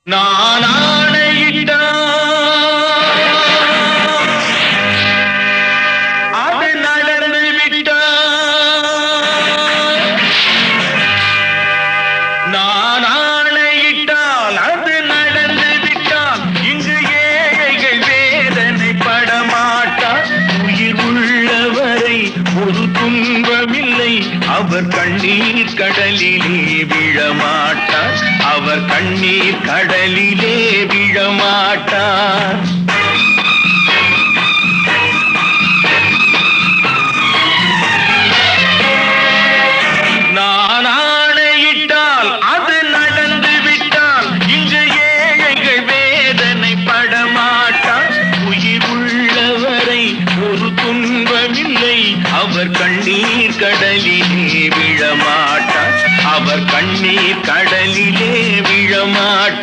நான் ஆணையிட்டால் அது நடந்து விட்டால், நான் ஆணையிட்டால் அது நடந்து விட்டால், இங்கு ஏழைகள் வேதனை படமாட்டார். உயிர் உள்ளவரை ஒரு துன்பமில்லை, அவர் கண்ணீர் கடலிலே விழமாட்டார், அவர் கண்ணீர் கடலிலே விழமாட்டார். நான் ஆணையிட்டால் அது நடந்து விட்டால், இங்கு ஏழைகள் வேதனை படமாட்டார். உயிர் உள்ளவரை ஒரு துன்பமில்லை, அவர் கண்ணீர் கடலிலே விழமாட்டார், அவர் கண்ணீர் கடலிலே விழமாட்டார்.